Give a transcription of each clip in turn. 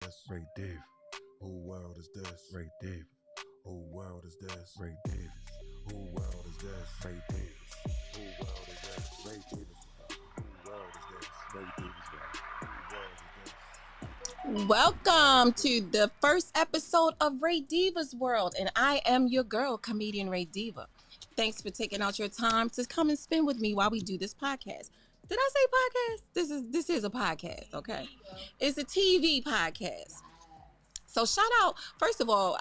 this? Ray Diva. Who world is this? Ray Diva. Who world is this? Ray Davis. Who world is this? Ray Davis. Who world is this? Ray Davis. Who world is this? Ray Davis. Who world is this? Welcome to the first episode of Ray Diva's World, and I am your girl, comedian Ray Diva. Thanks for taking out your time to come and spend with me while we do this podcast. Did I say podcast? This is a podcast, okay? It's a TV podcast. So shout out, first of all,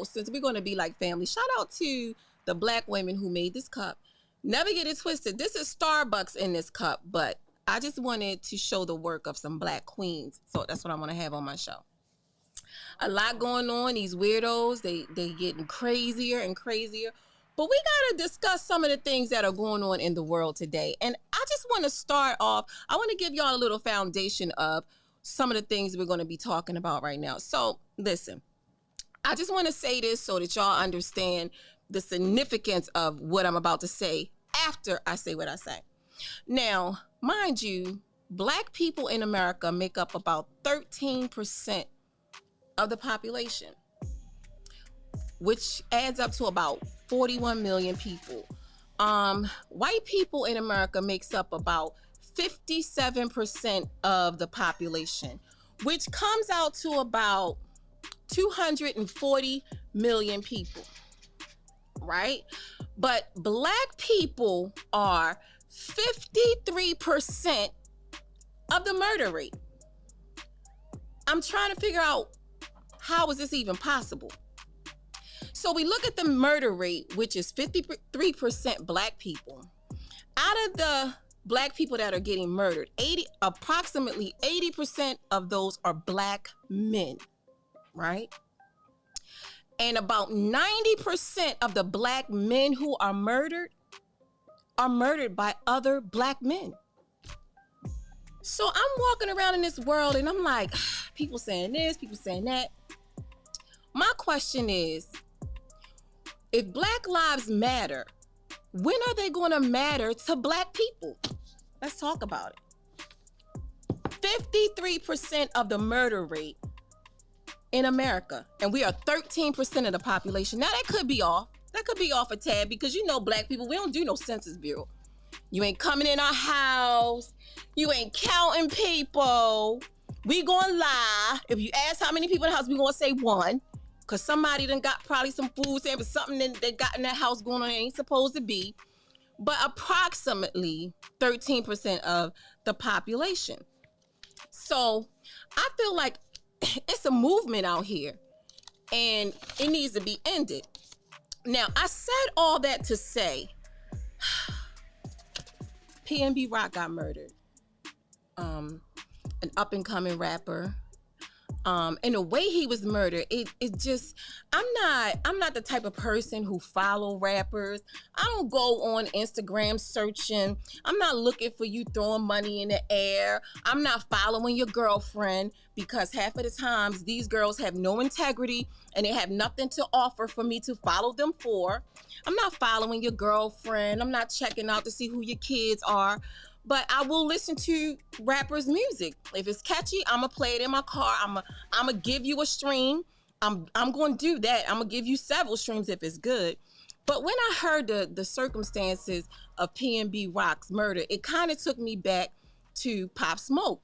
since we're going to be like family, shout out to the black women who made this cup. Never get it twisted. This is Starbucks in this cup, but I just wanted to show the work of some black queens. So that's what I want to have on my show. A lot going on. These weirdos, they getting crazier and crazier. But we got to discuss some of the things that are going on in the world today. And I just want to start off, I want to give y'all a little foundation of some of the things we're going to be talking about right now. So listen, I just want to say this so that y'all understand the significance of what I'm about to say after I say what I say. Now, mind you, black people in America make up about 13% of the population, which adds up to about 41 million people. White people in America makes up about 57% of the population, which comes out to about 240 million people, right? But black people are 53% of the murder rate. I'm trying to figure out, how is this even possible? So we look at the murder rate, which is 53% black people. Out of the black people that are getting murdered, approximately 80% of those are black men, right? And about 90% of the black men who are murdered by other black men. So I'm walking around in this world and I'm like, people saying this, people saying that. My question is, if Black Lives Matter, when are they going to matter to black people? Let's talk about it. 53% of the murder rate in America, and we are 13% of the population. Now that could be off. That could be off a tad because black people, we don't do no Census Bureau. You ain't coming in our house. You ain't counting people. We gonna lie. If you ask how many people in the house, we gonna say one. Because somebody done got probably some food stamps, something that they got in that house going on ain't supposed to be. But approximately 13% of the population. So I feel like it's a movement out here and it needs to be ended. Now, I said all that to say PNB Rock got murdered. An up and coming rapper. And the way he was murdered, it just, I'm not the type of person who follow rappers. I don't go on Instagram searching. I'm not looking for you throwing money in the air. I'm not following your girlfriend because half of the times these girls have no integrity and they have nothing to offer for me to follow them for. I'm not following your girlfriend. I'm not checking out to see who your kids are. But I will listen to rappers' music. If it's catchy, I'm going to play it in my car. I'm going to give you a stream. I'm going to do that. I'm going to give you several streams if it's good. But when I heard the circumstances of PNB Rock's murder, it kind of took me back to Pop Smoke.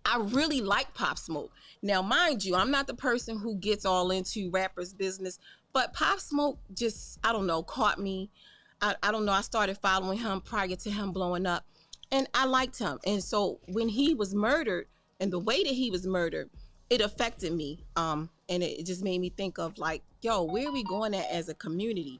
I really like Pop Smoke. Now, mind you, I'm not the person who gets all into rappers' business, but Pop Smoke just, I don't know, caught me. I don't know. I started following him prior to him blowing up. And I liked him. And so when he was murdered and the way that he was murdered, it affected me. And it just made me think of like, yo, where are we going at as a community?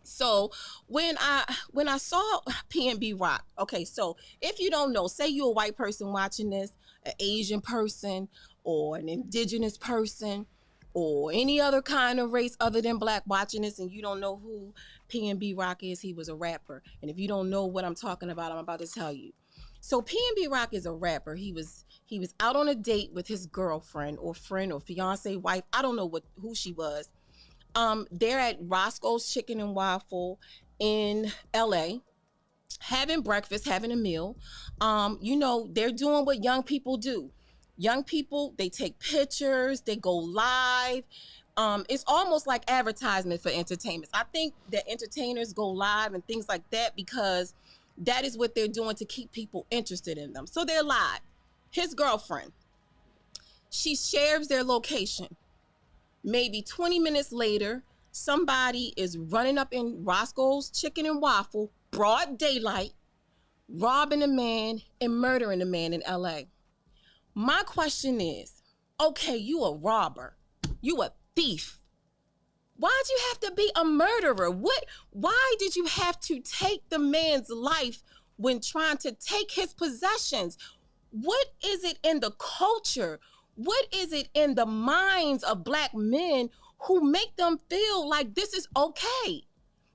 So when I saw PNB Rock, okay, so if you don't know, say you're a white person watching this, an Asian person or an indigenous person or any other kind of race other than black watching this and you don't know who PNB Rock is, he was a rapper. And if you don't know what I'm talking about, I'm about to tell you. So PNB Rock is a rapper. He was out on a date with his girlfriend or friend or fiance, wife. I don't know who she was. They're at Roscoe's Chicken and Waffle in LA, having breakfast, having a meal. They're doing what young people do. Young people, they take pictures, they go live. It's almost like advertisement for entertainment. I think that entertainers go live and things like that because that is what they're doing to keep people interested in them. So they're live. His girlfriend, she shares their location. Maybe 20 minutes later, somebody is running up in Roscoe's Chicken and Waffle, broad daylight, robbing a man and murdering a man in LA. My question is, okay, you a robber, you a thief. Why'd you have to be a murderer? Why did you have to take the man's life when trying to take his possessions? What is it in the culture? What is it in the minds of Black men who make them feel like this is okay?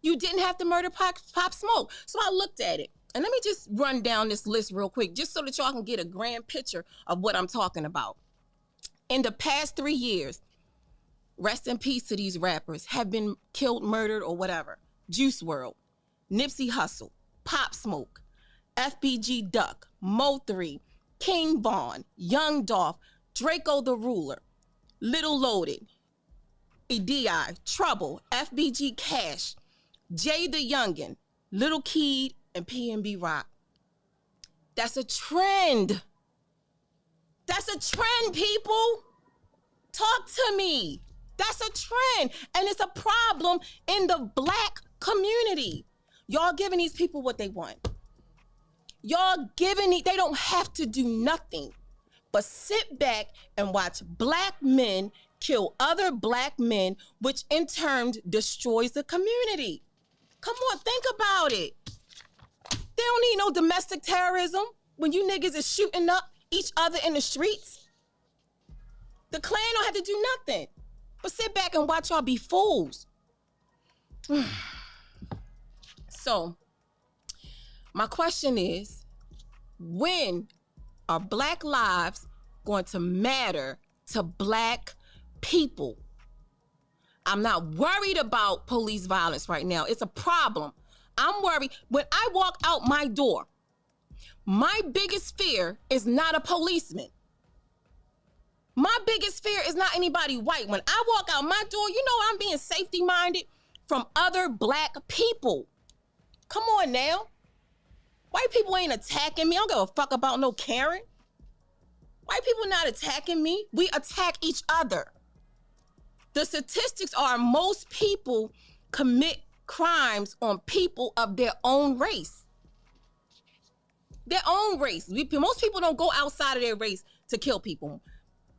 You didn't have to murder Pop Smoke. So I looked at it. And let me just run down this list real quick, just so that y'all can get a grand picture of what I'm talking about. In the past 3 years, rest in peace to these rappers, have been killed, murdered, or whatever. Juice WRLD, Nipsey Hussle, Pop Smoke, FBG Duck, Mo3, King Von, Young Dolph, Draco the Ruler, Little Loaded, EDI, Trouble, FBG Cash, Jay the Youngin, Little Kid, and PNB Rock. That's a trend. That's a trend, people. Talk to me. That's a trend. And it's a problem in the Black community. Y'all giving these people what they want. Y'all giving, they don't have to do nothing but sit back and watch Black men kill other Black men, which in turn destroys the community. Come on, think about it. They don't need no domestic terrorism when you niggas is shooting up each other in the streets. The Klan don't have to do nothing but sit back and watch y'all be fools. So, my question is, when are Black lives going to matter to Black people? I'm not worried about police violence right now. It's a problem. I'm worried. When I walk out my door, my biggest fear is not a policeman. My biggest fear is not anybody white. When I walk out my door, you know I'm being safety minded from other Black people. Come on now. White people ain't attacking me. I don't give a fuck about no Karen. White people not attacking me. We attack each other. The statistics are most people commit crimes on people of their own race. Their own race. Most people don't go outside of their race to kill people.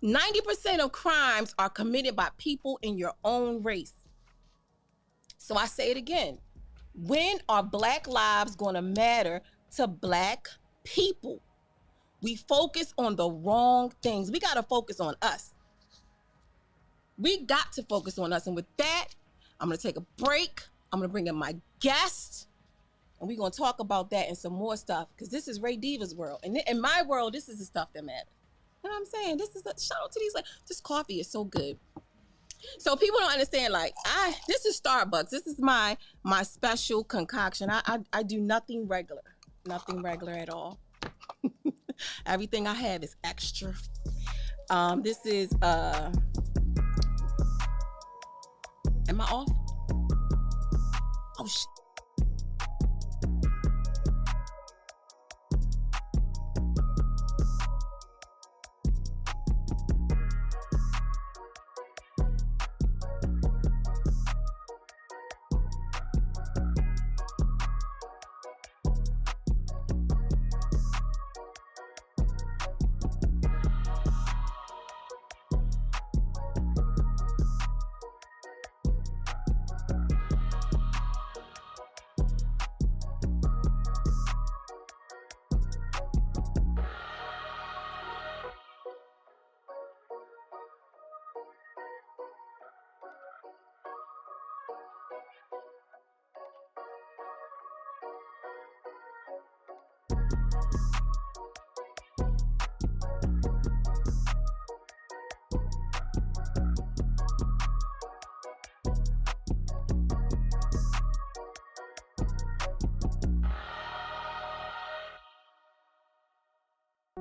90% of crimes are committed by people in your own race. So I say it again. When are Black lives going to matter to Black people? We focus on the wrong things. We got to focus on us. We got to focus on us. And with that, I'm going to take a break. I'm going to bring in my guest. And we're going to talk about that and some more stuff. Because this is Ray Diva's world. And in my world, this is the stuff that matters. You know what I'm saying? This is the shout out to these. Like, this coffee is so good. So people don't understand. Like, this is Starbucks. This is my special concoction. I do nothing regular. Nothing regular at all. Everything I have is extra. This is am I off? Oh shit.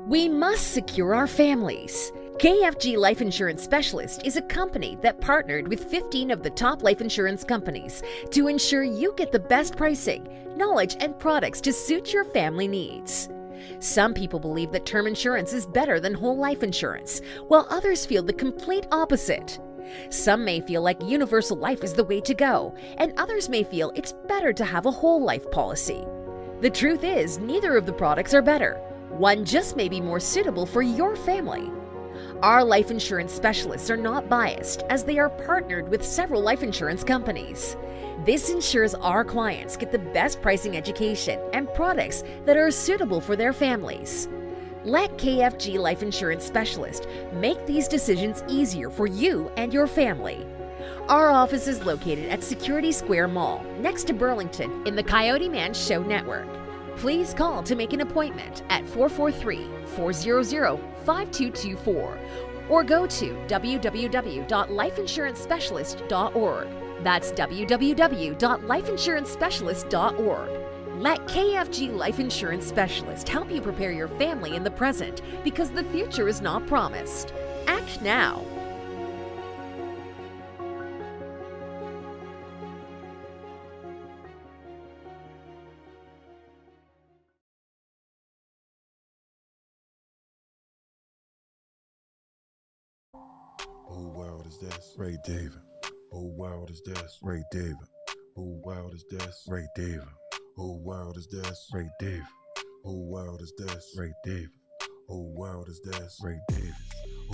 We must secure our families. KFG Life Insurance Specialist is a company that partnered with 15 of the top life insurance companies to ensure you get the best pricing, knowledge, and products to suit your family needs. Some people believe that term insurance is better than whole life insurance, while others feel the complete opposite. Some may feel like universal life is the way to go, and others may feel it's better to have a whole life policy. The truth is, neither of the products are better. One just may be more suitable for your family. Our life insurance specialists are not biased, as they are partnered with several life insurance companies. This ensures our clients get the best pricing, education, and products that are suitable for their families. Let KFG Life Insurance Specialist make these decisions easier for you and your family. Our office is located at Security Square Mall, next to Burlington, in the Coyoteman Show Network. Please call to make an appointment at 443-400-5224 or go to www.lifeinsurancespecialist.org. That's www.lifeinsurancespecialist.org. Let KFG Life Insurance Specialist help you prepare your family in the present, because the future is not promised. Act now. Who world is this? Ray Diva. Who world is this? Ray Diva. Who world is this? Ray Diva. Who world is this? Ray Diva. Who world is this? Ray Diva. Who world is this? Ray Davis.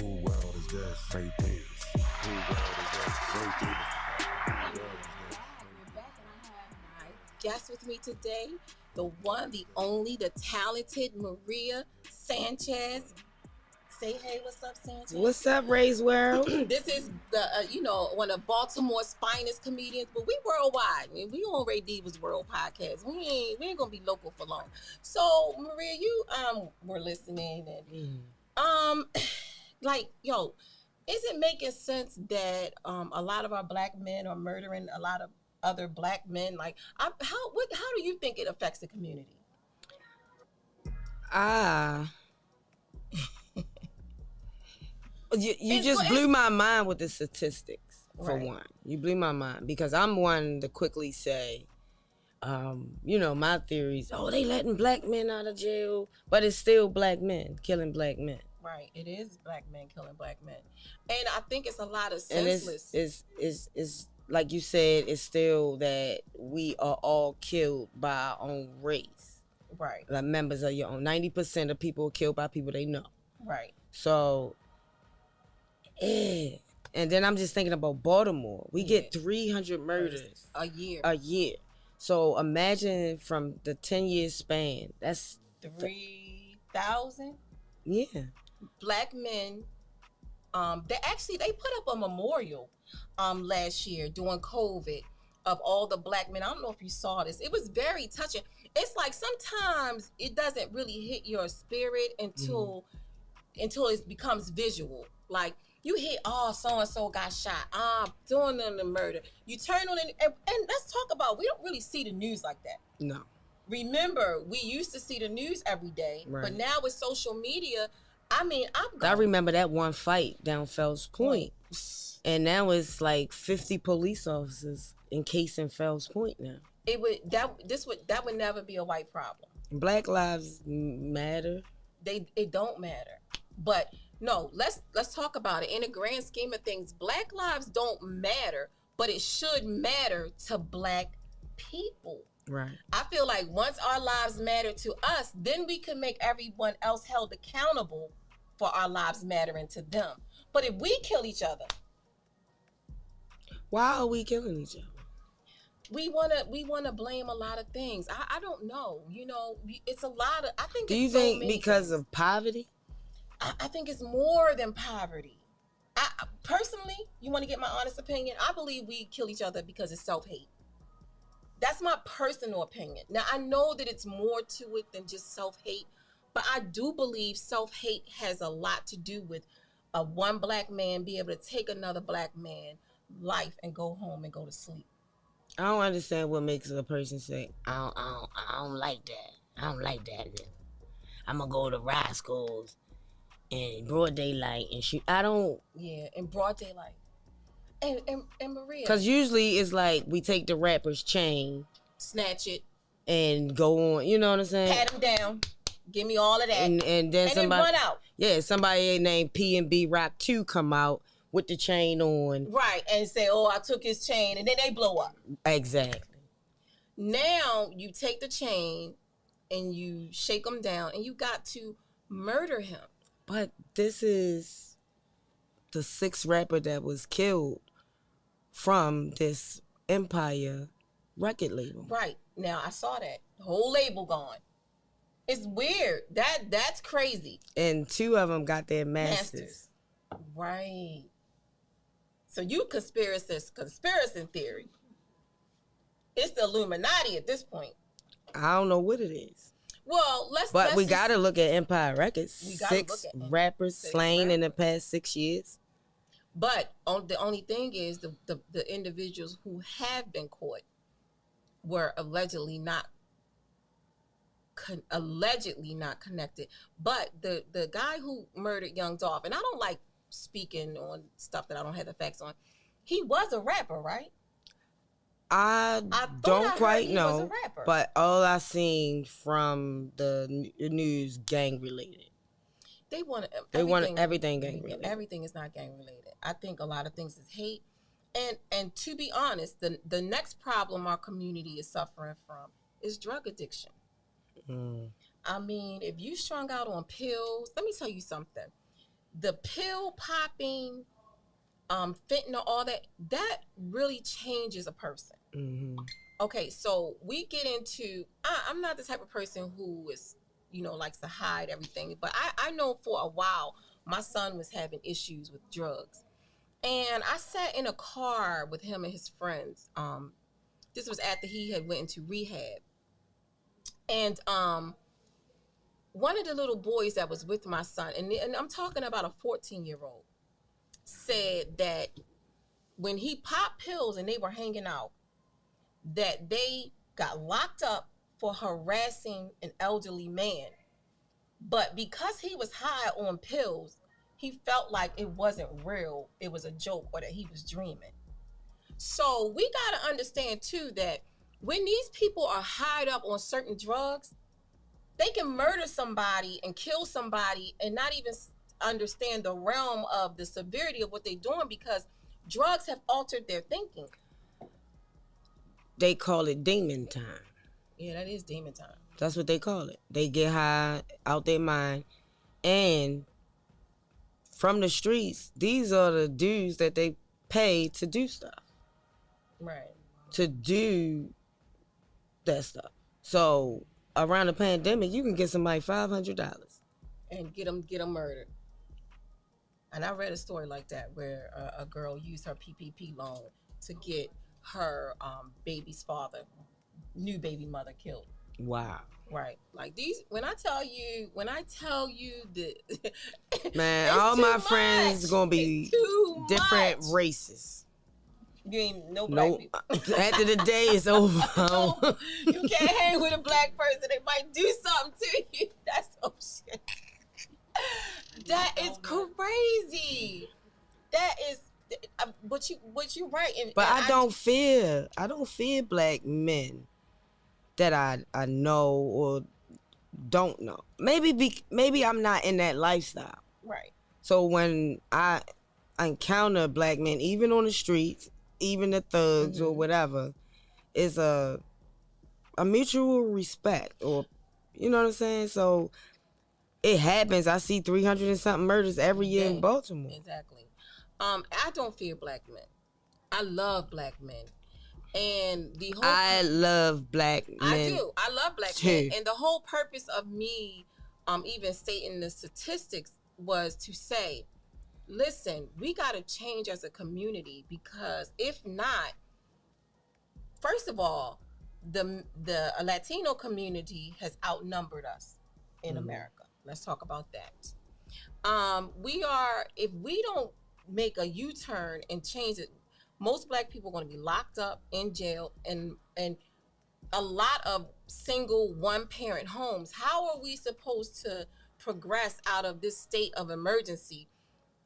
Who world is this? Ray Davis. Who world is this? Ray Davis. We're back, and I have my guest with me today, the one, the only, the talented Maria Sanchez. Say hey, what's up, Sanchez? What's up, Ray's World? This is the one of Baltimore's finest comedians, but we worldwide. I mean, we on Ray Diva's World podcast. We ain't gonna be local for long. So Maria, you were listening and is it making sense that a lot of our black men are murdering a lot of other black men? Like, how do you think it affects the community? You just blew my mind with the statistics, for one. You blew my mind, because I'm one to quickly say, my theories, they letting black men out of jail, but it's still black men killing black men. Right, it is black men killing black men. And I think it's a lot of senseless. And it's like you said, it's still that we are all killed by our own race. Right. Like members of your own. 90% of people are killed by people they know. Right. So... And then I'm just thinking about Baltimore. We get 300 murders a year. So imagine from the 10-year span, that's 3,000. Yeah. Black men. They put up a memorial last year during COVID of all the black men. I don't know if you saw this. It was very touching. It's like sometimes it doesn't really hit your spirit until it becomes visual. Like, you hear, so-and-so got shot. Doing them the murder. You turn on it, and let's talk about, we don't really see the news like that. No. Remember, we used to see the news every day, but now with social media, I remember that one fight down Fells Point. And now it's like 50 police officers encasing Fells Point now. That would never be a white problem. Black lives matter. It don't matter. But no, let's talk about it. In the grand scheme of things, black lives don't matter, but it should matter to black people. Right. I feel like once our lives matter to us, then we can make everyone else held accountable for our lives mattering to them. But if we kill each other, why are we killing each other? We wanna blame a lot of things. I don't know. It's a lot of. I think. Do you think because of poverty? I think it's more than poverty. I personally, you want to get my honest opinion? I believe we kill each other because it's self-hate. That's my personal opinion. Now, I know that it's more to it than just self-hate, but I do believe self-hate has a lot to do with one black man be able to take another black man life and go home and go to sleep. I don't understand what makes a person say, I don't like that. I don't like that. I'm gonna go to Roscoe's in broad daylight and shoot. I don't. Yeah, in broad daylight. And Maria. Because usually it's like we take the rapper's chain, snatch it, and go on. You know what I'm saying? Pat him down. Give me all of that. And then somebody then run out. Yeah, somebody named P&B Rock 2 come out with the chain on. Right, and say, oh, I took his chain, and then they blow up. Exactly. Now you take the chain and you shake him down, and you got to murder him. But this is the 6th rapper that was killed from this Empire record label. Right. Now, I saw that. The whole label gone. It's weird. That's crazy. And 2 of them got their masters. Right. So you conspiracy theory. It's the Illuminati at this point. I don't know what it is. Well, we got to look at Empire Records. We gotta 6 look at rappers slain in the past 6 years. But the only thing is the individuals who have been caught were allegedly not connected. But the guy who murdered Young Dolph, and I don't like speaking on stuff that I don't have the facts on, he was a rapper, right? I don't quite know, but all I seen from the news gang related. They want everything gang related. Everything is not gang related. I think a lot of things is hate, and to be honest, the next problem our community is suffering from is drug addiction. I mean, if you strung out on pills, let me tell you something. The pill popping, fentanyl, all that really changes a person. Mm-hmm. Okay, so we get into, I'm not the type of person who is, likes to hide everything, but I know for a while my son was having issues with drugs. And I sat in a car with him and his friends. This was after he had went into rehab. And one of the little boys that was with my son, and I'm talking about a 14-year-old, said that when he popped pills and they were hanging out, that they got locked up for harassing an elderly man. But because he was high on pills, he felt like it wasn't real, it was a joke, or that he was dreaming. So we got to understand, too, that when these people are high up on certain drugs, they can murder somebody and kill somebody and not even understand the realm of the severity of what they're doing, because drugs have altered their thinking. They call it demon time. Yeah, that is demon time. That's what they call it. They get high out their mind. And from the streets, these are the dudes that they pay to do stuff. Right. To do that stuff. So around the pandemic, you can get somebody $500 and get them murdered. And I read a story like that where a girl used her PPP loan to get her baby's father, new baby mother, killed. Wow. Right. Like these, when I tell you that man, all my friends gonna be different races. You ain't no black people. After the day is over. No, you can't hang with a black person. They might do something to you. That's some shit. That is crazy. That is what you right. But I don't fear black men that I know or don't know. Maybe I'm not in that lifestyle. Right. So when I encounter black men, even on the streets, even the thugs or whatever, is a mutual respect, or you know what I'm saying? So it happens. I see 300 and something murders every year in Baltimore. Exactly. I don't fear black men. I love black men. And I love black men. I do. I love black men. And the whole purpose of me even stating the statistics was to say, listen, we got to change as a community, because if not, first of all, the Latino community has outnumbered us in America. Let's talk about that. If we don't make a U-turn and change it, most black people are going to be locked up in jail, and a lot of single one-parent homes. How are we supposed to progress out of this state of emergency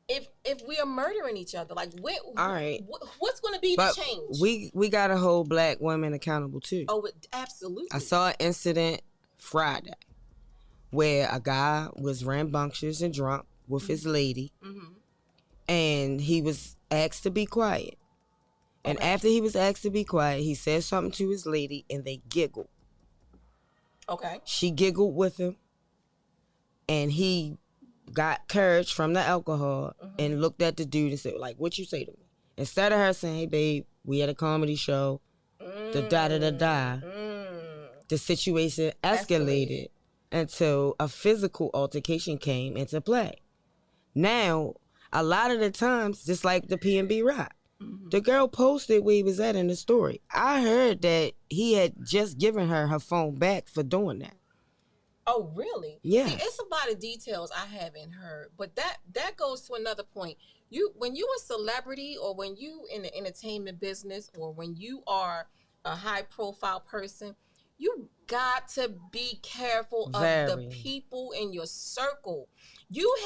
if we are murdering each other? Like, All right. what's going to be But the change? we got to hold black women accountable too. Oh, absolutely. I saw an incident Friday where a guy was rambunctious and drunk with his lady, and he was asked to be quiet. And after he was asked to be quiet, he said something to his lady, and they giggled. Okay. She giggled with him, and he got courage from the alcohol and looked at the dude and said, like, what you say to me? Instead of her saying, hey, babe, we at a comedy show, the situation escalated until a physical altercation came into play. Now, a lot of the times, just like the P&B Rock, the girl posted where he was at in the story. I heard that he had just given her phone back for doing that. Oh, really? Yeah. See, it's a lot of details I haven't heard, but that goes to another point. When you a celebrity, or when you in the entertainment business, or when you are a high profile person, you got to be careful of the people in your circle. You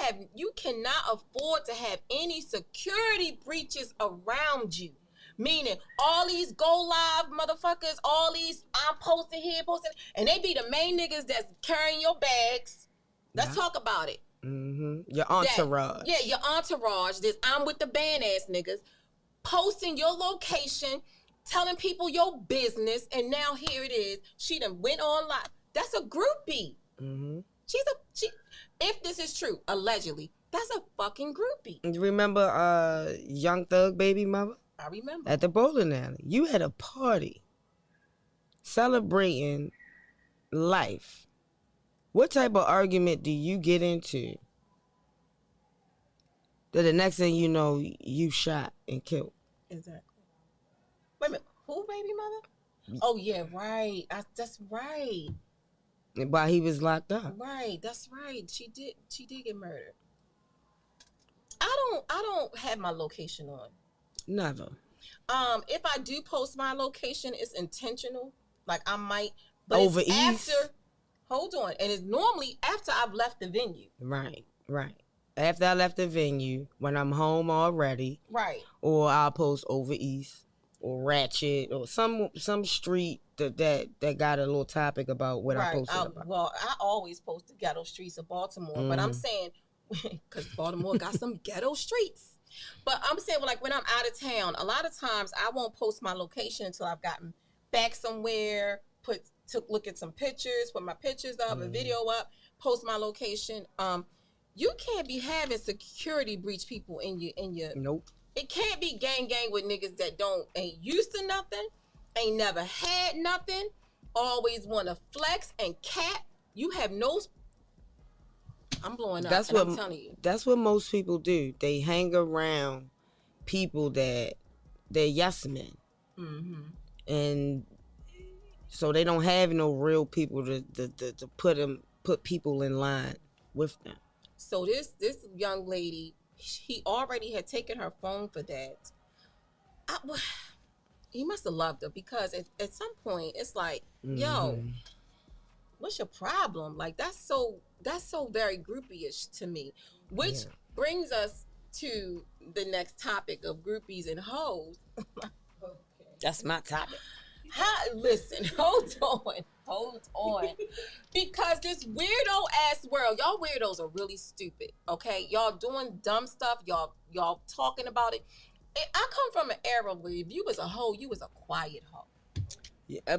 cannot afford to have any security breaches around you. Meaning, all these go live motherfuckers, all these I'm posting here, and they be the main niggas that's carrying your bags. Let's talk about it. Your entourage. Your entourage. This I'm with the band ass niggas posting your location, telling people your business, and now here it is. She done went on live. That's a groupie. If this is true, allegedly, that's a fucking groupie. You remember Young Thug baby mother? I remember. At the bowling alley. You had a party celebrating life. What type of argument do you get into that the next thing you know, you shot and killed? Exactly. Wait a minute. Who, baby mother? Oh, yeah, right. That's right. While he was locked up. Right. That's right. She did get murdered. I don't have my location on. Never. If I do post my location, it's intentional. Like, I might, but over it's ease. After. Hold on, and it's normally after I've left the venue. Right. After I left the venue, when I'm home already. Right. Or I'll post over east or ratchet or some street that got a little topic about what I posted about. Well, I always post the ghetto streets of Baltimore, but I'm saying because Baltimore got some ghetto streets. But I'm saying, like, when I'm out of town, a lot of times I won't post my location until I've gotten back somewhere, look at some pictures, put my pictures up, a video up, post my location. You can't be having security breach people in your. Nope. It can't be gang with niggas that ain't used to nothing, ain't never had nothing, always want to flex and cap. You have no. I'm blowing up. I'm telling you. That's what most people do. They hang around people that they're yes men, and so they don't have no real people to put people in line with them. So this young lady, he already had taken her phone for that. He must have loved her, because at some point it's like, yo, what's your problem? Like, that's so very groupie-ish to me. Which brings us to the next topic of groupies and hoes. That's my topic. Listen, hold on. Because this weirdo ass world, y'all weirdos are really stupid, okay? Y'all doing dumb stuff, y'all talking about it. I come from an era where if you was a hoe, you was a quiet hoe. Yeah,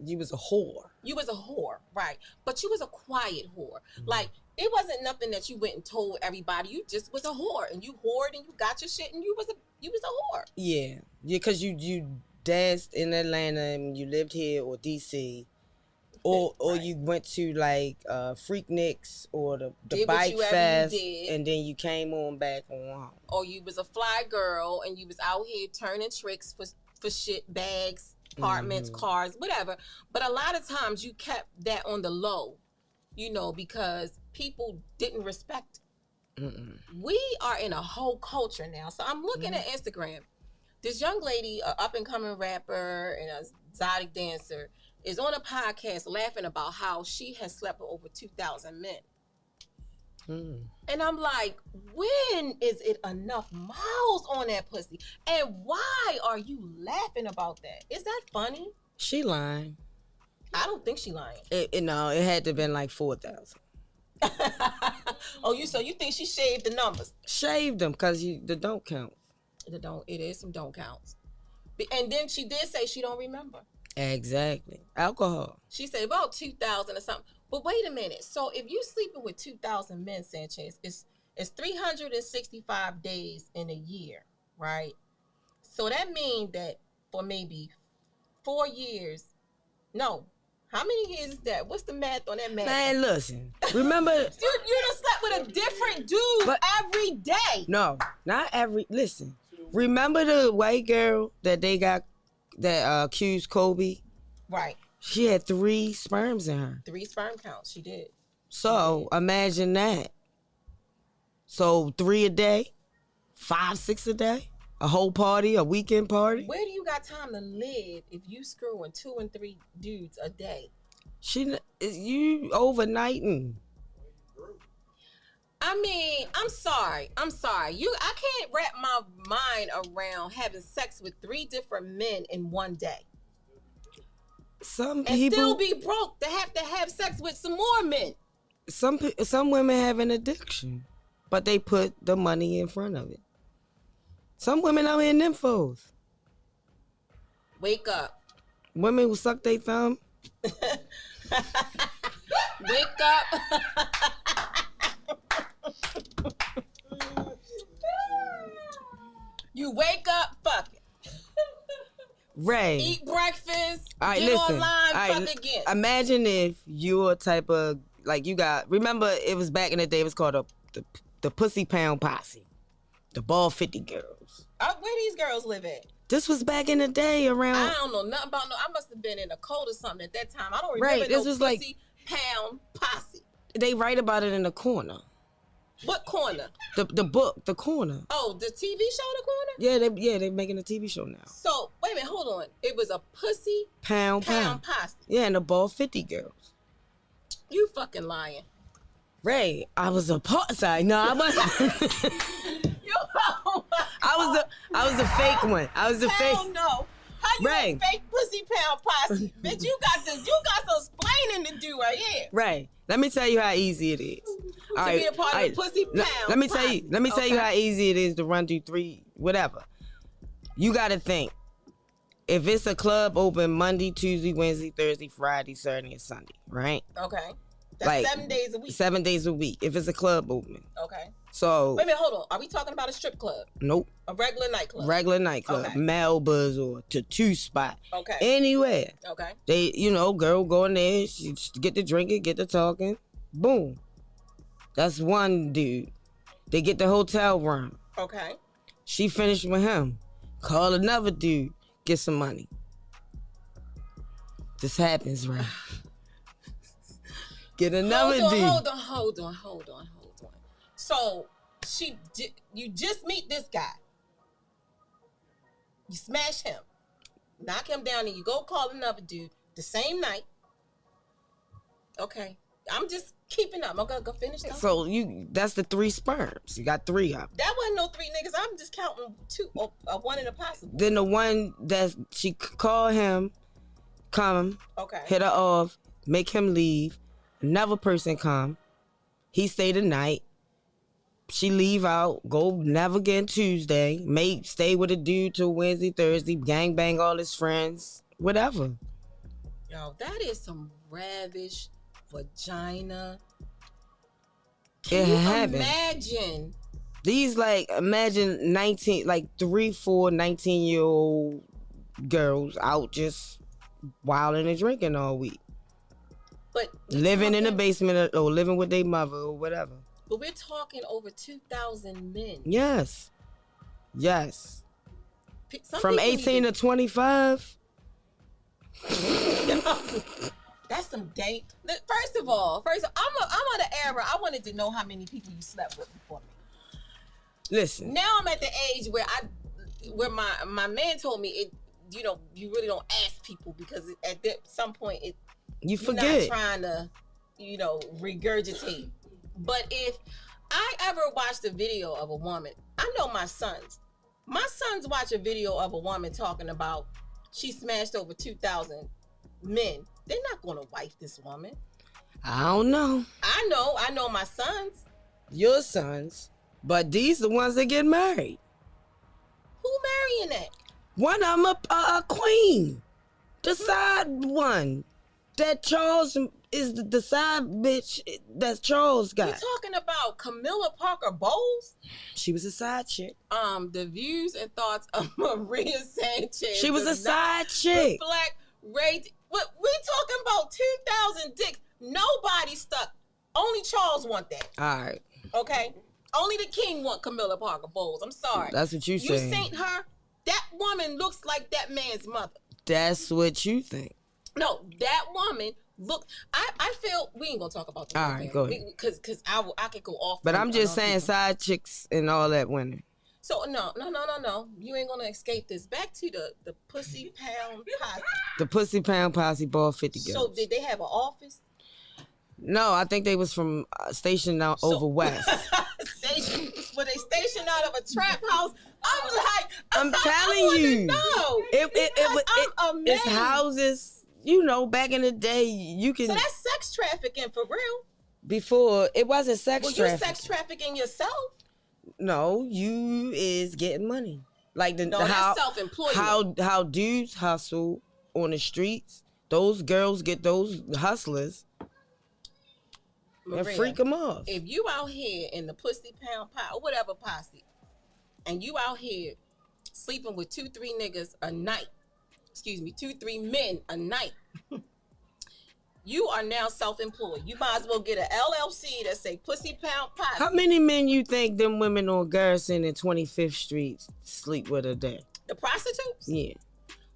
you was a whore. You was a whore, right? But you was a quiet whore. Like, it wasn't nothing that you went and told everybody. You just was a whore, and you whored, and you got your shit, and you was a whore. Yeah, because you danced in Atlanta and you lived here or DC, or you went to like Freakniks or the Bike Fest, and then you came on back on home. Or you was a fly girl and you was out here turning tricks for shit, bags, apartments, cars, whatever. But a lot of times you kept that on the low, because people didn't respect it. We are in a whole culture now. So I'm looking at Instagram. This young lady, an up-and-coming rapper and a exotic dancer, is on a podcast laughing about how she has slept with over 2,000 men. And I'm like, when is it enough miles on that pussy? And why are you laughing about that? Is that funny? She lying. I don't think she lying. No, it had to have been like 4,000. So you think she shaved the numbers? Shaved them because the don't count. It is some don't counts. And then she did say she don't remember. Exactly. Alcohol. She said about 2,000 or something. But wait a minute. So if you sleeping with 2,000 men, Sanchez, it's 365 days in a year, right? So that means that for maybe 4 years, no. How many years is that? What's the math on that math? Man, listen. Remember? you done slept with a different dude every day. No, not every. Listen. Remember the white girl that they got that accused Kobe? Right. She had 3 sperms in her. 3 sperm counts. She did. So imagine that. So 3 a day, 5, 6 a day, a whole party, a weekend party. Where do you got time to live if you screwing 2 and 3 dudes a day? You overnighting. I mean, I'm sorry. I can't wrap my mind around having sex with 3 different men in one day. Some and people still be broke to have sex with some more men. Some women have an addiction, but they put the money in front of it. Some women out here nymphos. Wake up. Women who suck their thumb. Wake up. You wake up, fuck it. Ray. Eat breakfast. All right, get listen. online, All right, fuck again. Imagine if you're a type of, like, you got, remember it was back in the day, it was called the Pussy Pound Posse. The Ball 50 girls. Where these girls live at? This was back in the day around. I don't know nothing about I must have been in a cult or something at that time. I don't remember Right, this was Pussy Pound Posse. They write about it in the corner. What corner? The book, the corner. Oh, the TV show, The Corner? Yeah, they're making a TV show now. So, wait a minute, hold on. It was a Pussy Pound Posse. Yeah, and the Ball 50 girls. You fucking lying. Ray, I was a sorry, no, I wasn't. I was a fake one. I was a fake. Hell no. How you a fake Pussy Pound Posse? Bitch, you got some explaining to do right here. Right. Let me tell you how easy it is. To be a part of the Pussy Pound Let me Posse. tell you how easy it is to run through 3, whatever. You gotta think. If it's a club open Monday, Tuesday, Wednesday, Thursday, Friday, Saturday, and Sunday, right? Okay. That's 7 days a week. 7 days a week. If it's a club open. Okay. So. Wait a minute, hold on. Are we talking about a strip club? Nope. A regular nightclub? Regular nightclub. Okay. Melba's or Tattoo Spot. Okay. Anywhere. Okay. They, girl go in there, she get to drinking, get to talking. Boom. That's one dude. They get the hotel room. Okay. She finished with him. Call another dude. Get some money. This happens, right? Get another dude. Hold on. So you just meet this guy. You smash him, knock him down, and you go call another dude the same night. Okay, I'm just keeping up. I'm gonna go finish that. So that's the 3 sperms. You got 3 of them. That wasn't no 3 niggas. I'm just counting 2, one in a possible. Then the one that she call him, come, okay, hit her off, make him leave. Another person come. He stay the night. She leave out, go never again Tuesday. Stay with a dude till Wednesday, Thursday. Gang bang all his friends. Whatever. Yo, that is some ravish vagina. Can you imagine? These imagine 19, 3, 4, 19-year-old girls out just wilding and drinking all week. But living in the basement or living with their mother or whatever. But we're talking over 2,000 men. Yes. Some from 18 to 25. That's some dank. First of all, I'm on the era. I wanted to know how many people you slept with before me. Listen. Now I'm at the age where my man told me you really don't ask people because at some point you forget. You're not trying to, regurgitate. But if I ever watched a video of a woman, I know my sons watch a video of a woman talking about she smashed over 2,000 men. They're not going to wife this woman. I don't know. I know my sons. Your sons. But these the ones that get married. Who marrying that? One of them a queen. The side one. That Charles is the side bitch that Charles got. You talking about Camilla Parker Bowles? She was a side chick. The views and thoughts of Maria Sanchez. She was a side chick. Black Ray. What we talking about? 2,000 dicks. Nobody stuck. Only Charles want that. All right. Okay. Only the king want Camilla Parker Bowles. I'm sorry. That's what you saying. You seen her? That woman looks like that man's mother. That's what you think. No, that woman look. I feel we ain't gonna talk about that. All right, go ahead. Because I could go off. But I'm just saying side chicks and all that women. So no. You ain't gonna escape this. Back to the Pussy Pound Posse. The Pussy Pound Posse ball 50 girls. So did they have an office? No, I think they was from stationed out over west. Were they stationed out of a trap house? I'm telling you. No, it's houses. Back in the day, you can. So that's sex trafficking for real. Before it wasn't sex trafficking. You sex trafficking yourself? No, you is getting money. Like that's self-employment. How dudes hustle on the streets. Those girls get those hustlers. Maria, and freak them off. If you out here in the Pussy Pound Pie or whatever posse, and you out here sleeping with 2-3 niggas a night, 2-3 men a night, you are now self-employed. You might as well get an LLC that say Pussy Pound Pie. How many men you think them women on Garrison and 25th Street sleep with a day? The prostitutes? Yeah.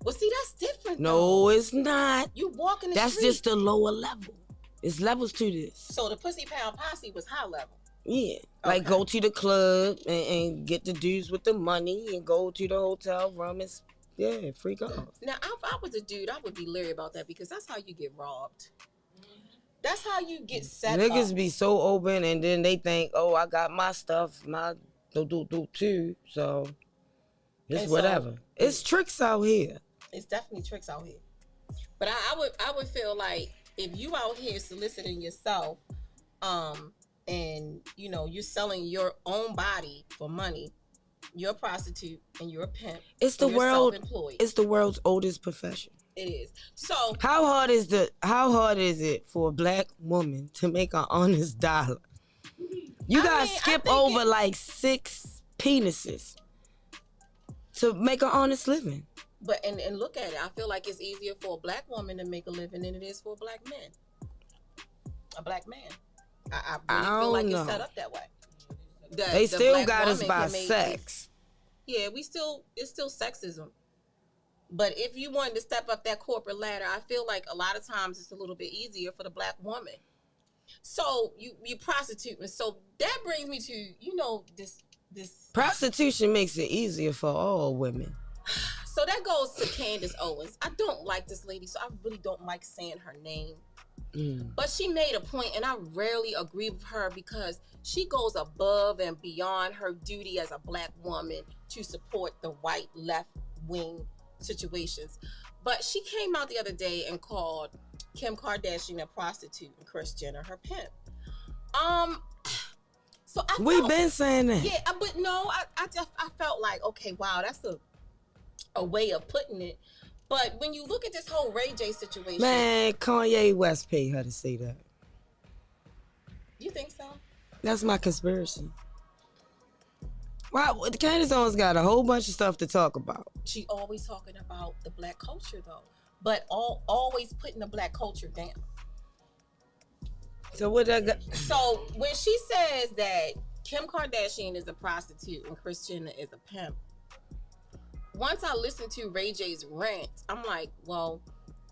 Well, see, that's different. No, though. It's not. You walk in the That's street. just the lower level. It's levels to this. So the Pussy Pound Posse was high level. Yeah. Like go to the club and get the dudes with the money and go to the hotel room and freak off. Now, if I was a dude, I would be leery about that because that's how you get robbed. That's how you get set up. Niggas be so open and then they think, oh, I got my stuff, my do too. So it's whatever. It's tricks out here. It's definitely tricks out here. But I would feel like if you out here soliciting yourself, and you're selling your own body for money, you're a prostitute and you're a pimp. It's the world's oldest profession. It is. So how hard is it for a black woman to make an honest dollar? You gotta skip over like 6 penises to make an honest living. But and look at it. I feel like it's easier for a black woman to make a living than it is for a black man. A black man. I really feel like it's set up that way. They still got us by sex. Yeah, it's still sexism. But if you wanted to step up that corporate ladder, I feel like a lot of times it's a little bit easier for the black woman. So you prostitute, and so that brings me to this prostitution makes it easier for all women. So that goes to Candace Owens. I don't like this lady, so I really don't like saying her name. But she made a point, and I rarely agree with her because she goes above and beyond her duty as a black woman to support the white left wing situations. But she came out the other day and called Kim Kardashian a prostitute and Kris Jenner her pimp. So we've been saying that. Yeah, but no, I felt like, okay, wow, that's a way of putting it. But when you look at this whole Ray J situation, man, Kanye West paid her to say that. You think so? That's my conspiracy. Wow, Candace Owens got a whole bunch of stuff to talk about. She always talking about the black culture though, but always putting the black culture down. So what that got? So when she says that Kim Kardashian is a prostitute and Kris Jenner is a pimp, once I listened to Ray J's rant, I'm like, well,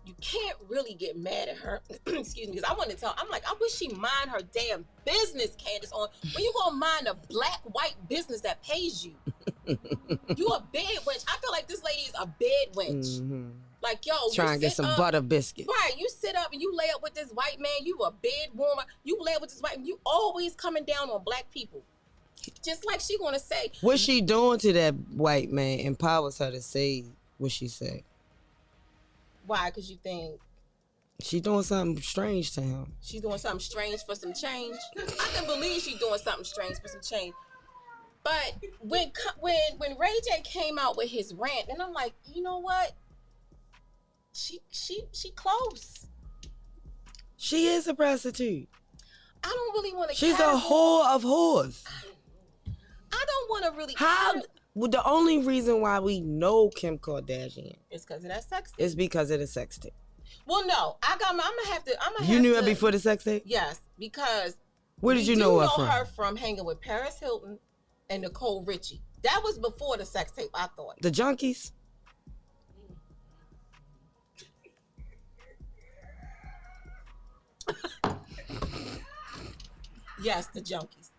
you can't really get mad at her. Excuse me, because I want to tell. I'm like, I wish she mind her damn business, Candace. When you gonna mind a black white business that pays you? You a bed wench. I feel like this lady is a bed wench. Mm-hmm. Like, yo, Trying to get some butter biscuits. Right, you sit up and you lay up with this white man. You a bed warmer. You lay up with this white man. You always coming down on black people. Just like she gonna say. What she doing to that white man empowers her to say what she said. Why? Because you think she doing something strange to him. She's doing something strange for some change. I can believe she's doing something strange for some change. But when Ray J came out with his rant, and I'm like, you know what? She close. She is a prostitute. I don't really want to. She's a whore of whores. I don't want to really. Well, the only reason why we know Kim Kardashian is because of that sex tape. It's because of the sex tape. Well, no, I'm gonna have to. You knew her before the sex tape? Yes, because where did you know her from? Her from hanging with Paris Hilton and Nicole Richie. That was before the sex tape, I thought. The junkies. Yes, the junkies.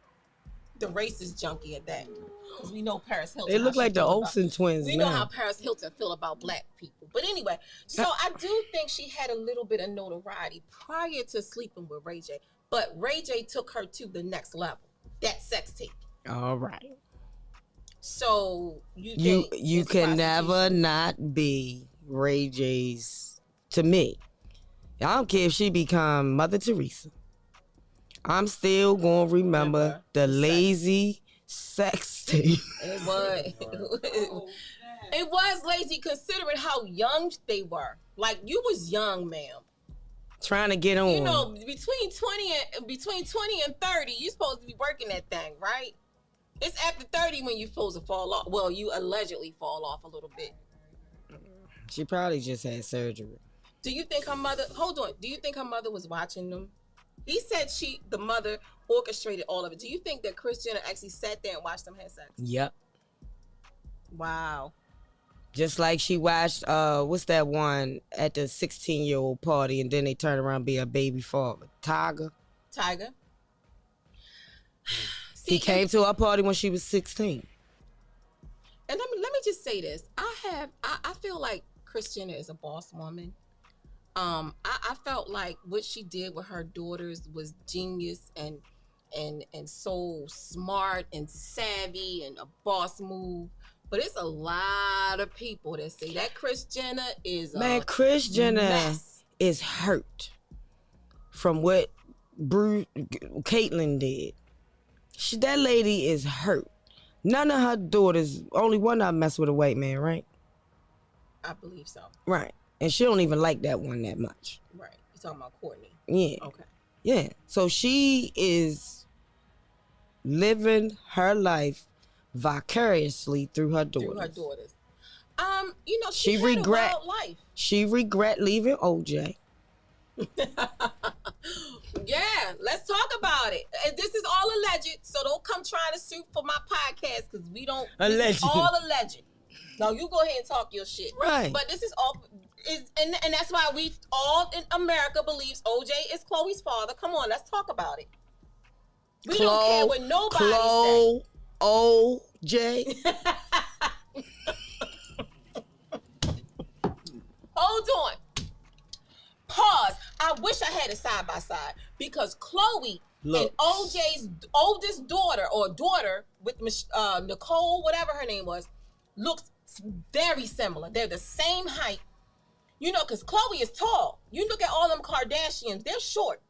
The racist junkie at that. Because we know Paris Hilton. They look like the Olsen twins. We know how Paris Hilton feel about black people. But anyway, so I do think she had a little bit of notoriety prior to sleeping with Ray J. But Ray J took her to the next level. That sex tape. All right. So you can never not be Ray J's. To me, I don't care if she become Mother Teresa. I'm still gonna remember the lazy sex tape. It was. It was lazy considering how young they were. Like, you was young, ma'am. Trying to get on. You know, between 20 and 30, you're supposed to be working that thing, right? It's after 30 when you're supposed to fall off. Well, you allegedly fall off a little bit. She probably just had surgery. Do you think her mother, hold on, do you think her mother was watching them? He said the mother orchestrated all of it. Do you think that Kris Jenner actually sat there and watched them have sex? Yep. Wow. Just like she watched, what's that one at the 16-year-old party, and then they turn around and be a baby father. Tiger. See, he came to our party when she was 16. And let me just say this. I feel like Kris Jenner is a boss woman. I felt like what she did with her daughters was genius and so smart and savvy and a boss move. But it's a lot of people that say that Kris Jenner is Kris Jenner is hurt from what Caitlyn did. That lady is hurt. None of her daughters, only one of them mess with a white man, right? I believe so. Right. And she don't even like that one that much. Right. You're talking about Courtney. Yeah. Okay. Yeah. So she is living her life vicariously through her daughters. You know, she had a wild life. She regret leaving OJ. Yeah, let's talk about it. This is all alleged, so don't come trying to sue for my podcast because we don't. Alleged. This is all alleged. No, you go ahead and talk your shit. Right. But this is all and that's why we all in America believes OJ is Chloe's father. Come on, let's talk about it. We don't care what nobody say. OJ. Hold on. Pause. I wish I had it side by side because Chloe and OJ's oldest daughter with Nicole, whatever her name was, looks very similar. They're the same height. You know, because Chloe is tall. You look at all them Kardashians, they're short.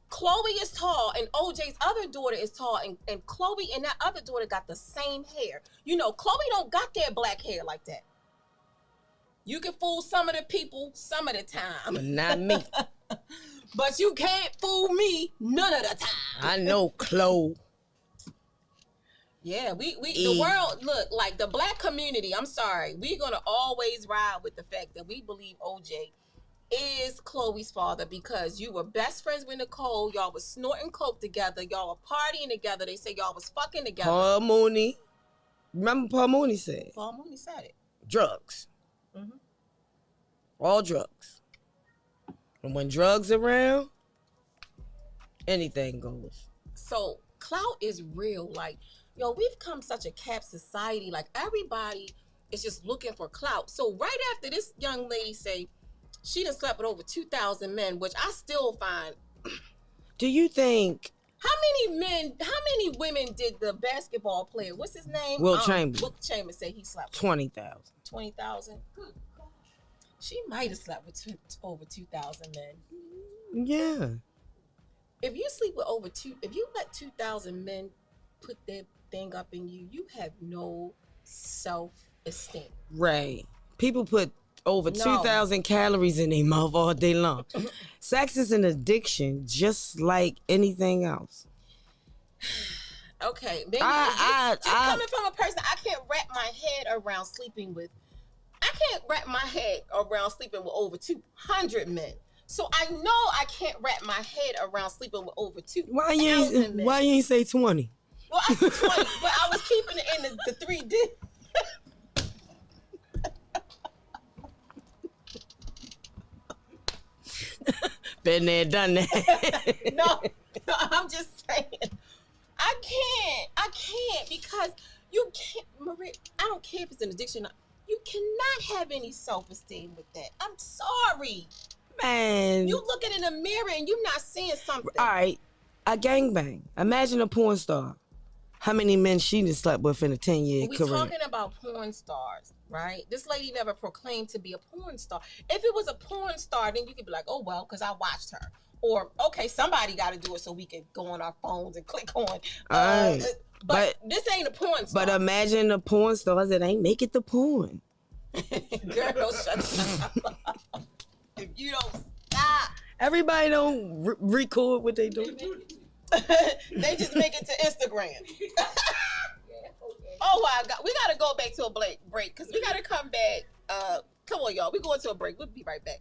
Chloe is tall and OJ's other daughter is tall and Chloe and that other daughter got the same hair. You know, Chloe don't got their black hair like that. You can fool some of the people some of the time. But not me. But you can't fool me none of the time. I know Chloe. Yeah, the world, look, like the black community, I'm sorry, we're going to always ride with the fact that we believe OJ is Chloe's father because you were best friends with Nicole, y'all was snorting coke together, y'all were partying together, they say y'all was fucking together. Paul Mooney. Remember Paul Mooney said? Paul Mooney said it. Drugs. Mm-hmm. All drugs. And when drugs around, anything goes. So clout is real. Like Yo, we've come such a cap society. Like everybody is just looking for clout. So right after this young lady say she done slept with over 2,000 men, which I still find. Do you think? How many women did the basketball player, what's his name? Will Chamberlain. Will Chamberlain say he slept with 20,000. 20,000? She might have slept with over 2,000 men. Yeah. If you sleep with if you let 2,000 men put their thing up in you, you have no self-esteem. Right. People put over 2,000 calories in their mouth all day long. Sex is an addiction, just like anything else. Okay, maybe just coming from a person, I can't wrap my head around sleeping with. I can't wrap my head around sleeping with over 200 men. So I know I can't wrap my head around sleeping with over 2,000 men. Why you ain't say 20? Well, I said 20, but I was keeping it in the 3D. Been there, done that. No, I'm just saying. I can't because you can't, Marie. I don't care if it's an addiction. You cannot have any self-esteem with that. I'm sorry. Man. You looking in the mirror and you're not seeing something. All right, a gangbang. Imagine a porn star. How many men she done slept with in a 10-year career? We're talking about porn stars, right? This lady never proclaimed to be a porn star. If it was a porn star, then you could be like, oh, well, because I watched her. Or, okay, somebody got to do it so we can go on our phones and click on. But this ain't a porn star. But imagine the porn stars that ain't make it to porn. Girl, shut up. If you don't stop. Everybody don't record what they do. They just make it to Instagram. Oh my God, we gotta go back to a break because we gotta come back. Come on, y'all, we going to a break. We'll be right back.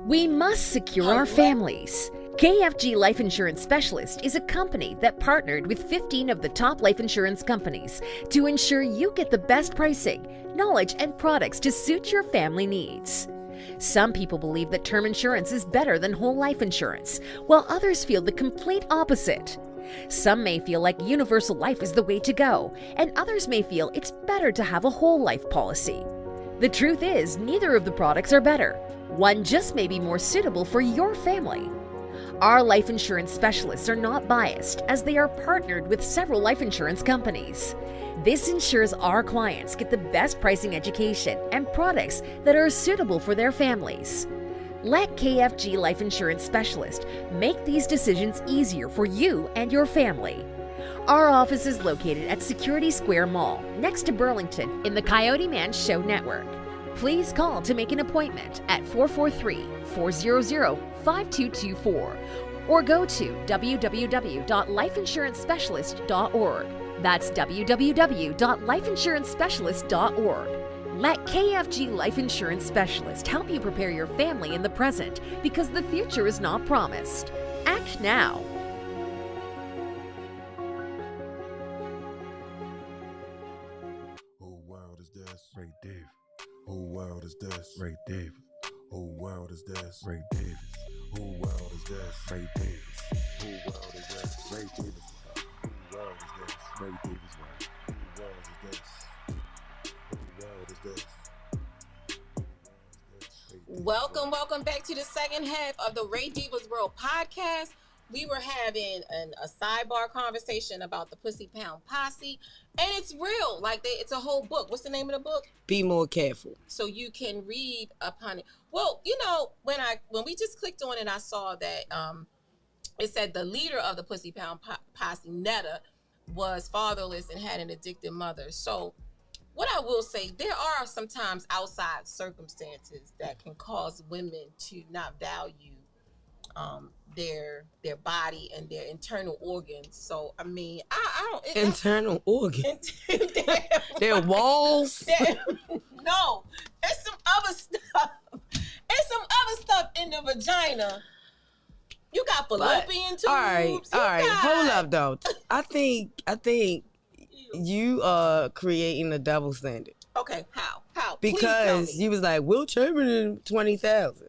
We must secure our families. KFG Life Insurance Specialist is a company that partnered with 15 of the top life insurance companies to ensure you get the best pricing, knowledge, and products to suit your family needs. Some people believe that term insurance is better than whole life insurance, while others feel the complete opposite. Some may feel like universal life is the way to go, and others may feel it's better to have a whole life policy. The truth is, neither of the products are better. One just may be more suitable for your family. Our life insurance specialists are not biased, as they are partnered with several life insurance companies. This ensures our clients get the best pricing, education, and products that are suitable for their families. Let KFG Life Insurance Specialist make these decisions easier for you and your family. Our office is located at Security Square Mall, next to Burlington, in the Coyoteman Show Network. Please call to make an appointment at 443-400-5224 or go to www.lifeinsurancespecialist.org. That's www.lifeinsurancespecialist.org. Let KFG Life Insurance Specialist help you prepare your family in the present, because the future is not promised. Act now. Whole world is this, Ray Diva. Whole world is this, Ray Diva. Whole world is this, Ray Davis. Whole world is this, Ray Davis. Whole world is this, Ray Davis. Whole world is this, Ray Davis. Whole world is this. Whole world is this. Welcome back to the second half of the Ray Diva's World podcast. We were having a sidebar conversation about the Pussy Pound Posse, and it's real. Like it's a whole book. What's the name of the book? Be More Careful. So you can read upon it. Well, you know, when we just clicked on it, I saw that it said the leader of the Pussy Pound Posse, Netta, was fatherless and had an addicted mother. So what I will say, there are sometimes outside circumstances that can cause women to not value their body and their internal organs. So I mean, I don't internal organs. Their walls. No, it's some other stuff. It's some other stuff in the vagina. You got fallopian tubes. All right. Hold up, though. I think you are creating a double standard. Okay, how? Because you was like, Will Chamberlain 20,000.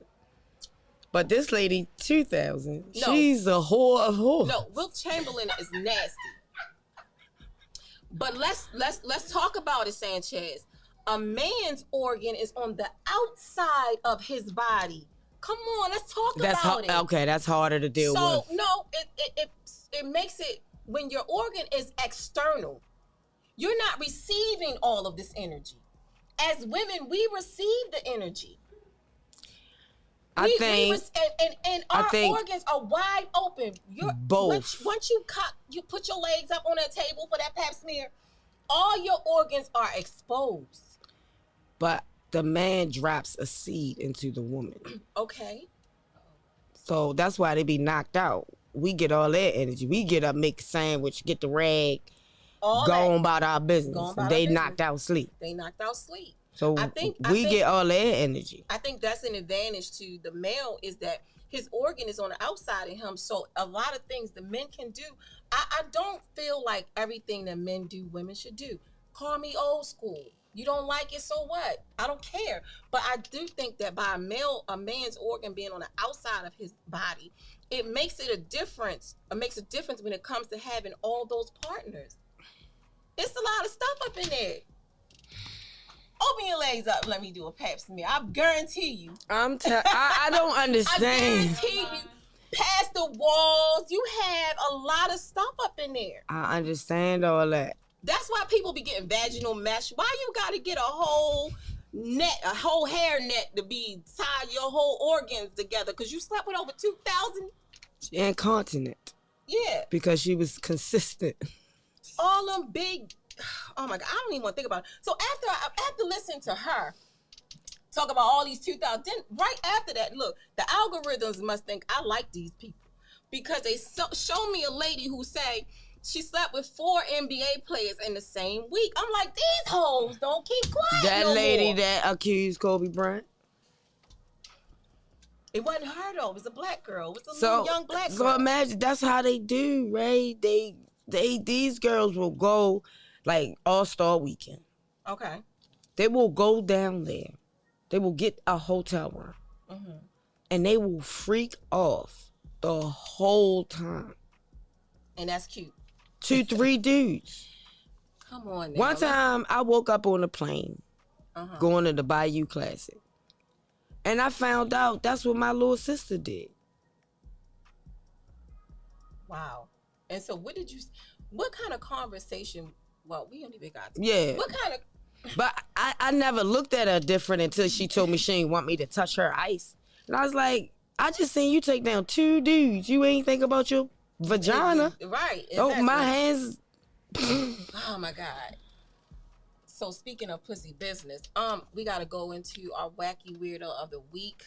But this lady, 2,000. No. She's a whore of whores. No, Will Chamberlain is nasty. But let's talk about it, Sanchez. A man's organ is on the outside of his body. Come on, let's talk about it. Okay, that's harder to deal with. So no, it makes it when your organ is external, you're not receiving all of this energy. As women, we receive the energy. Our organs are wide open. Both. Once you put your legs up on that table for that pap smear, all your organs are exposed. But the man drops a seed into the woman. Okay. So that's why they be knocked out. We get all that energy. We get up, make a sandwich, get the rag, go on about our business. They knocked out sleep. So I think we get all that energy. I think that's an advantage to the male is that his organ is on the outside of him. So a lot of things the men can do. I don't feel like everything that men do, women should do. Call me old school. You don't like it, so what? I don't care. But I do think that by a man's organ being on the outside of his body, it makes it a difference. It makes a difference when it comes to having all those partners. It's a lot of stuff up in there. Open your legs up. Let me do a pap smear. I guarantee you. I don't understand. I guarantee you. Past the walls, you have a lot of stuff up in there. I understand all that. That's why people be getting vaginal mesh. Why you got to get a whole net, a whole hair net to be tie your whole organs together? Because you slept with over 2,000. Incontinent. Yeah. Because she was consistent. All them big. Oh my God, I don't even want to think about it. So after listening to her talk about all these 2,000, then right after that, look, the algorithms must think I like these people because they show me a lady who say she slept with 4 NBA players in the same week. I'm like, these hoes don't keep quiet. That lady that accused Kobe Bryant. It wasn't her though. It was a black girl. It was a little young black girl. So imagine that's how they do, Ray. These girls will go like All-Star Weekend. Okay. They will go down there. They will get a hotel room. Mm-hmm. And they will freak off the whole time. And that's cute. 2-3 dudes. Come on now. One time I woke up on a plane going to the Bayou Classic. And I found out that's what my little sister did. Wow. And so what kind of conversation, well, we don't even got to. Yeah. What kind of. But I never looked at her different until she told me she didn't want me to touch her ice. And I was like, I just seen you take down 2 dudes. You ain't think about your vagina. Right. Exactly. Oh, my hands. Oh my God. So speaking of pussy business, we gotta go into our wacky weirdo of the week.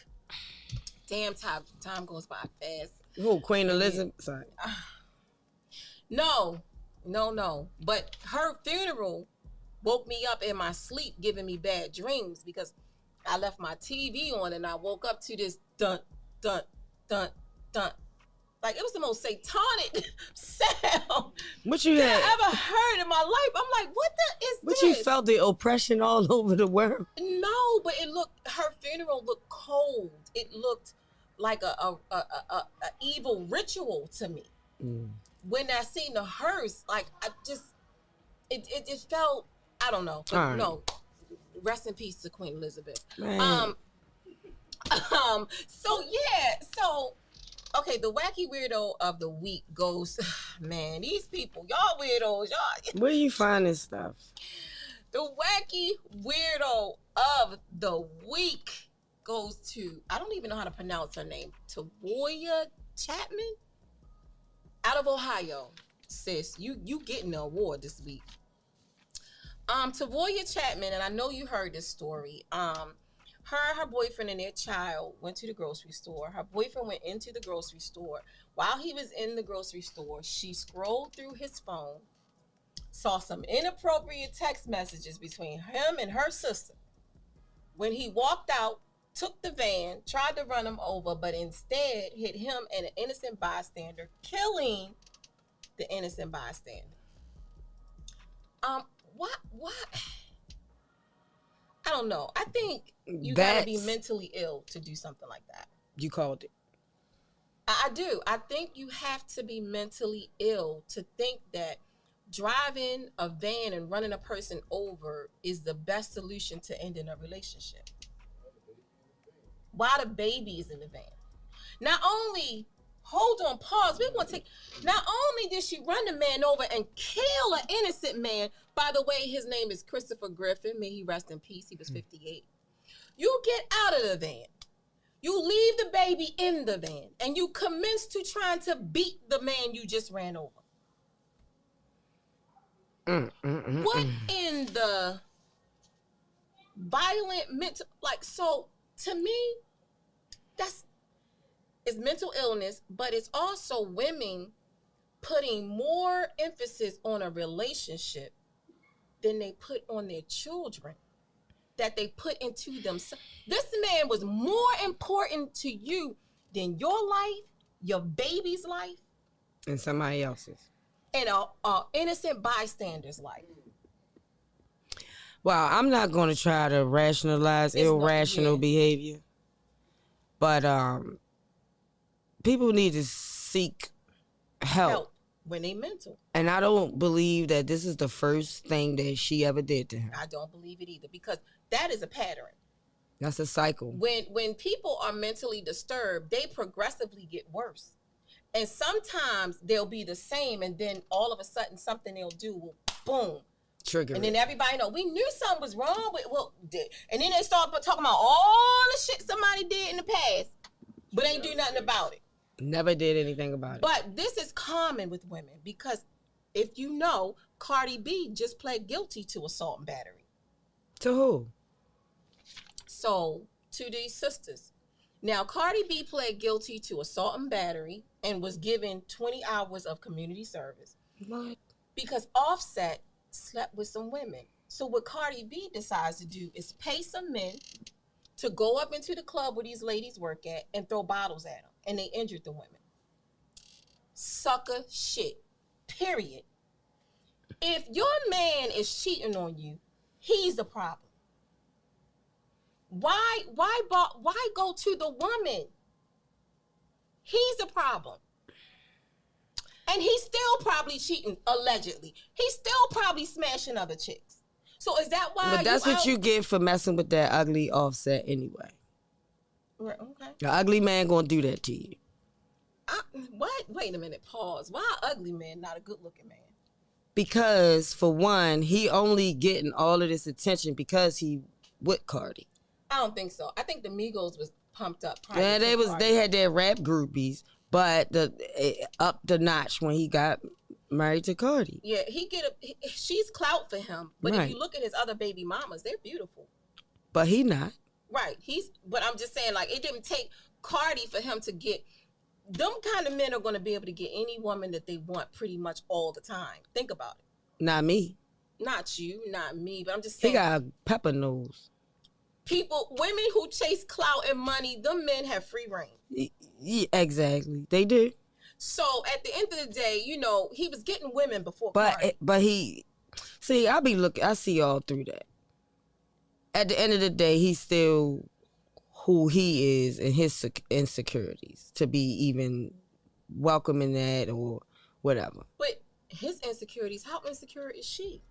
Damn, time goes by fast. Who, Queen Elizabeth? Sorry. No. But her funeral woke me up in my sleep, giving me bad dreams because I left my TV on and I woke up to this dun, dun, dun, dun. Like, it was the most satanic sound What you had? I ever heard in my life. I'm like, what the is But this? you felt the oppression all over the world. No, but her funeral looked cold. It looked like a evil ritual to me. Mm. When I seen the hearse, like, it just felt, I don't know. But right. No, rest in peace to Queen Elizabeth. Man. So, okay, the wacky weirdo of the week goes, man, these people, y'all weirdos, y'all. Where you find this stuff? The wacky weirdo of the week goes to, I don't even know how to pronounce her name, Tavoya Chapman? Out of Ohio. Sis, you getting an award this week. Tavoya Chapman, and I know you heard this story. Her boyfriend and their child went to the grocery store. Her boyfriend went into the grocery store. While he was in the grocery store, she scrolled through his phone, saw some inappropriate text messages between him and her sister. When he walked out, took the van, tried to run him over, but instead hit him and an innocent bystander, killing the innocent bystander. What? I don't know. I think you gotta be mentally ill to do something like that. You called it. I do. I think you have to be mentally ill to think that driving a van and running a person over is the best solution to ending a relationship. While the baby is in the van. Not only, hold on, pause. We're going to take, not only did she run the man over and kill an innocent man, by the way, his name is Christopher Griffin. May he rest in peace. He was 58. You get out of the van. You leave the baby in the van, and you commence to trying to beat the man you just ran over. What in the violent mental, like, so to me, it's mental illness, but it's also women putting more emphasis on a relationship than they put on their children, that they put into themselves. This man was more important to you than your life, your baby's life, and somebody else's, and a innocent bystander's life. Well, I'm not going to try to rationalize irrational behavior, but people need to seek help when they mental. And I don't believe that this is the first thing that she ever did to him. I don't believe it either, because that is a pattern. That's a cycle. When people are mentally disturbed, they progressively get worse. And sometimes they'll be the same, and then all of a sudden something they'll do will boom. Trigger. And then everybody know, we knew something was wrong with, and then they start talking about all the shit somebody did in the past, but ain't do nothing about it. Never did anything about it. But this is common with women, because if you know, Cardi B just pled guilty to assault and battery. To who? So, to these sisters. Now, Cardi B pled guilty to assault and battery and was given 20 hours of community service. What? Because Offset slept with some women. So what Cardi B decides to do is pay some men to go up into the club where these ladies work at and throw bottles at them. And they injured the women. Sucker shit. Period. If your man is cheating on you, he's the problem. Why go to the woman? He's the problem. And he's still probably cheating, allegedly. He's still probably smashing other chicks. So is that why? But that's what you get for messing with that ugly Offset anyway. Okay. The ugly man gonna do that to you. What? Wait a minute. Pause. Why an ugly man, not a good-looking man? Because for one, he only getting all of this attention because he with Cardi. I don't think so. I think the Migos was pumped up. Yeah, they had their rap groupies, but up the notch when he got married to Cardi. Yeah, she's clout for him. But if you look at his other baby mamas, they're beautiful. But he not. Right. But I'm just saying, like, it didn't take Cardi for him to get, them kind of men are going to be able to get any woman that they want pretty much all the time. Think about it. Not me. Not you, not me, but I'm just saying. He got a pepper nose. Women who chase clout and money, them men have free reign. Yeah, exactly. They do. So at the end of the day, he was getting women before Cardi. But I see all through that. At the end of the day, he's still who he is and his insecurities to be even welcoming that or whatever. But his insecurities, how insecure is she?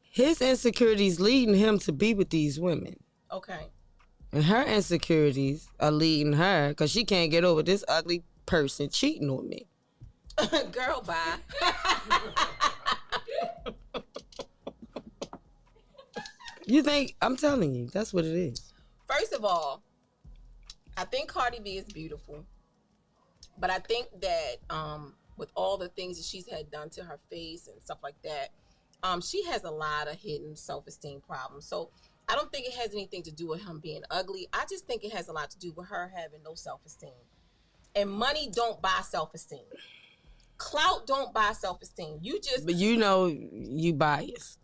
His insecurities leading him to be with these women. Okay. And her insecurities are leading her because she can't get over this ugly person cheating on me. Girl, bye. You think, I'm telling you, that's what it is. First of all, I think Cardi B is beautiful. But I think that with all the things that she's had done to her face and stuff like that, she has a lot of hidden self-esteem problems. So I don't think it has anything to do with him being ugly. I just think it has a lot to do with her having no self-esteem. And money don't buy self-esteem. Clout don't buy self-esteem. But you biased.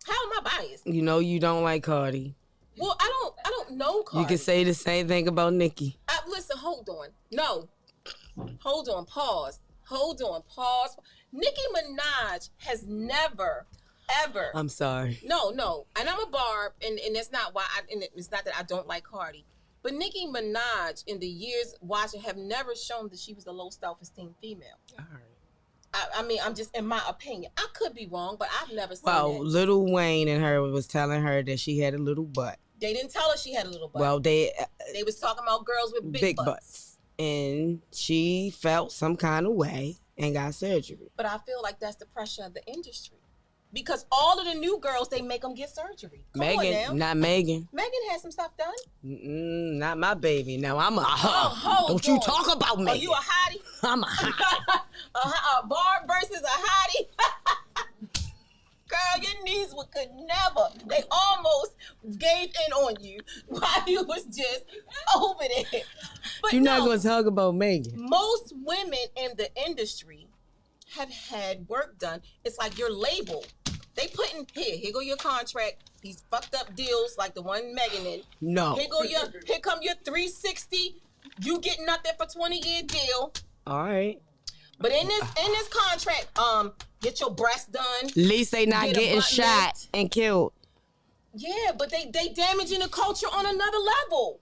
How am I biased? You don't like Cardi. Well, I don't know Cardi. You can say the same thing about Nicki. Listen, hold on. No. Hold on, pause. Hold on, pause. Nicki Minaj has never, ever. I'm sorry. No. And I'm a barb, and that's not why, it's not that I don't like Cardi. But Nicki Minaj, in the years watching, have never shown that she was a low self-esteem female. All right. I mean, I'm just in my opinion. I could be wrong, but I've never seen Well, that. Lil Wayne and her was telling her that she had a little butt. They didn't tell her she had a little butt. Well, they was talking about girls with big butts. And she felt some kind of way and got surgery. But I feel like that's the pressure of the industry. Because all of the new girls, they make them get surgery. Megan, not Megan. Megan had some stuff done. Not my baby. Now I'm a hoe. Don't you talk about Megan. Are you a hottie? I'm a hottie. a barb versus a hottie. Girl, your knees could never. They almost gave in on you while you was just over there. But you're not going to talk about Megan. Most women in the industry have had work done. It's like your label. They put in here go your contract. These fucked up deals like the one Megan in. No. Here come your 360. You get nothing for 20-year deal. All right. But in this contract, get your breasts done. At least they not getting shot and killed. Yeah, but they damaging the culture on another level.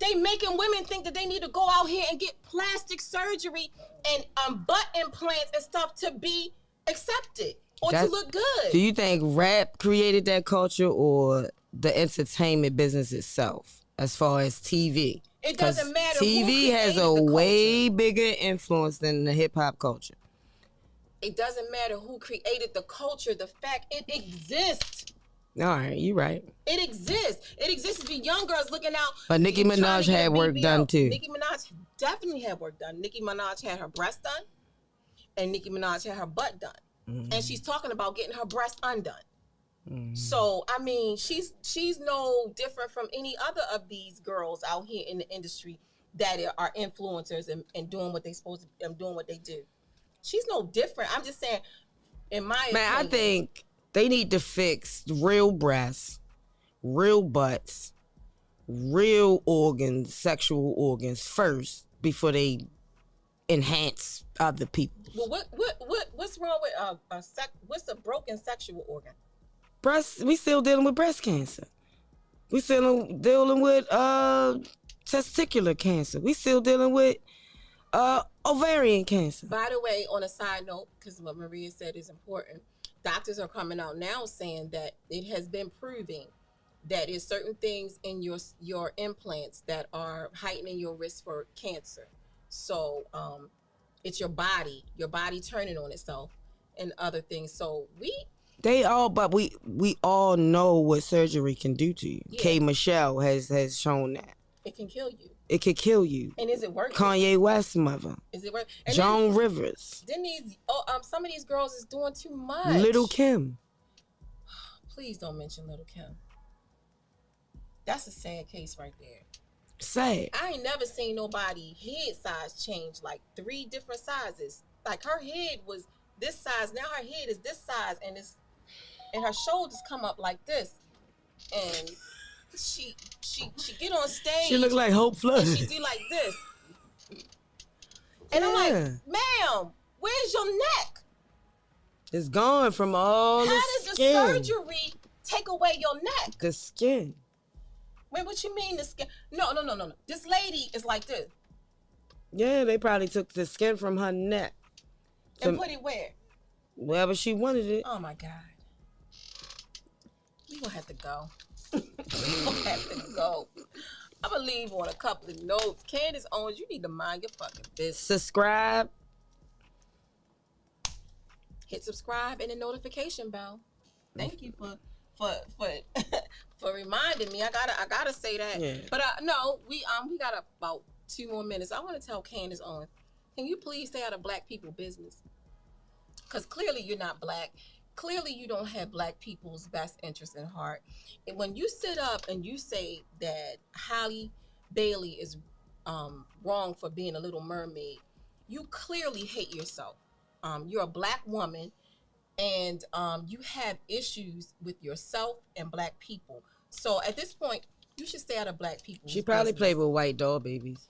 They making women think that they need to go out here and get plastic surgery and butt implants and stuff to be accepted or to look good. Do you think rap created that culture or the entertainment business itself as far as TV? It doesn't matter. TV has a way bigger influence than the hip hop culture. It doesn't matter who created the culture. The fact it exists. All right, you're right. It exists. It exists to be young girls looking out. But Nicki Minaj had work done too. Nicki Minaj definitely had work done. Nicki Minaj had her breast done, and Nicki Minaj had her butt done. Mm-hmm. And she's talking about getting her breast undone. Mm-hmm. So I mean, she's no different from any other of these girls out here in the industry that are influencers and doing what they supposed to and doing what they do. She's no different. I'm just saying, in my opinion, I think they need to fix real breasts, real butts, real organs, sexual organs first before they enhance other people. Well, what's wrong with what's a broken sexual organ? Breast. We still dealing with breast cancer. We still dealing with testicular cancer. We still dealing with ovarian cancer. By the way, on a side note, because what Maria said is important, doctors are coming out now saying that it has been proving that there's certain things in your implants that are heightening your risk for cancer. So it's your body turning on itself and other things. So we all know what surgery can do to you. Yeah. K. Michelle has shown that. It can kill you. It could kill you. And is it working? Kanye West's mother. Is it working? Joan Rivers. Then some of these girls is doing too much. Little Kim. Please don't mention Little Kim. That's a sad case right there. Sad. I ain't never seen nobody head size change like 3 different sizes. Like her head was this size, now her head is this size, and her shoulders come up like this, and she get on stage. She look like Hope Flood. And she do like this, and I'm like, ma'am, where's your neck? It's gone from all the skin. How did the surgery take away your neck? The skin. Wait, what you mean the skin? No. This lady is like this. Yeah, they probably took the skin from her neck. And put it where? Wherever she wanted it. Oh my God. We gonna have to go. We gonna have to go. I'm gonna leave on a couple of notes. Candace Owens, you need to mind your fucking business. Subscribe. Hit subscribe and the notification bell. Thank you for reminding me. I gotta say that. Yeah. But no, we got about 2 more minutes. I want to tell Candace Owens, can you please stay out of black people business? Because clearly you're not black. Clearly you don't have black people's best interest in heart. And when you sit up and you say that Halle Bailey is wrong for being a Little Mermaid, you clearly hate yourself. You're a black woman, and you have issues with yourself and black people. So at this point, you should stay out of black people's She probably business. played with white doll babies.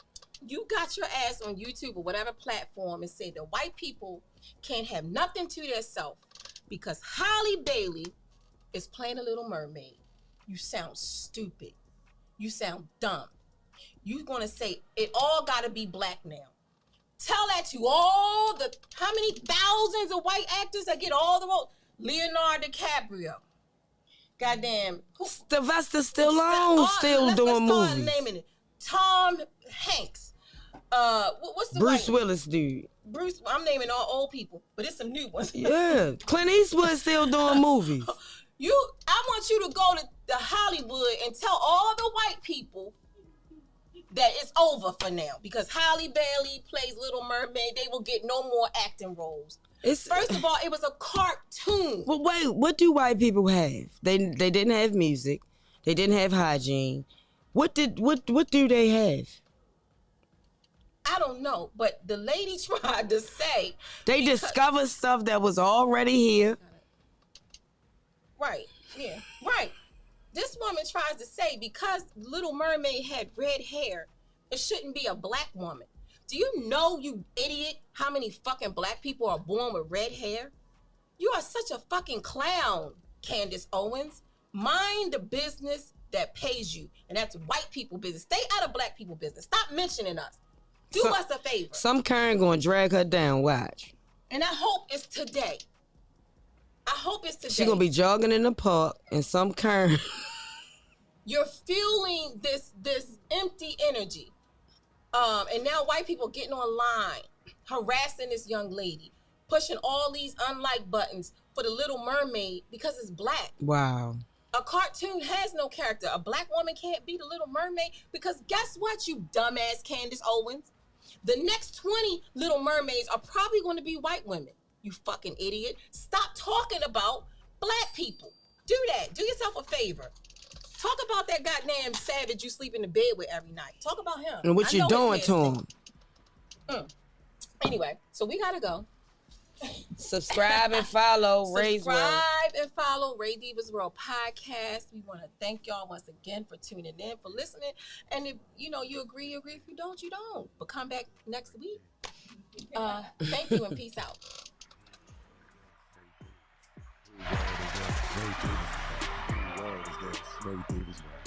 You got your ass on YouTube or whatever platform and say that white people can't have nothing to their self because Halle Bailey is playing a Little Mermaid. You sound stupid. You sound dumb. You're going to say it all got to be black now. Tell that to all the, how many thousands of white actors that get all the roles? Leonardo DiCaprio. Goddamn. Sylvester Stallone still doing let's start movies. naming it. Tom Hanks. What's the Bruce white Willis, dude. Bruce, I'm naming all old people, but it's some new ones. Yeah, Clint Eastwood still doing movies. I want you to go to Hollywood and tell all the white people that it's over for now because Halle Bailey plays Little Mermaid. They will get no more acting roles. First of all, it was a cartoon. Well, wait, what do white people have? They didn't have music. They didn't have hygiene. What do they have? I don't know, but the lady tried to say they discovered stuff that was already here. Right, yeah, right. This woman tries to say because Little Mermaid had red hair, it shouldn't be a black woman. Do you know, you idiot, how many fucking black people are born with red hair? You are such a fucking clown, Candace Owens. Mind the business that pays you, and that's white people business. Stay out of black people business. Stop mentioning us. Do us a favor. Some Karen gonna drag her down, watch. And I hope it's today. I hope it's today. She gonna be jogging in the park and some Karen. You're fueling this empty energy. And now white people getting online, harassing this young lady, pushing all these unlike buttons for the Little Mermaid because it's black. Wow. A cartoon has no character. A black woman can't be the Little Mermaid because guess what, you dumbass Candace Owens? The next 20 Little Mermaids are probably going to be white women. You fucking idiot. Stop talking about black people. Do that. Do yourself a favor. Talk about that goddamn savage you sleep in the bed with every night. Talk about him. And what you doing to him? Anyway, so we got to go. Subscribe and follow Ray's World. Subscribe and follow Ray Diva's World podcast. We want to thank y'all once again for tuning in, for listening. And if you agree, you agree. If you don't, you don't. But come back next week. Thank you and peace out. Ray Diva's World.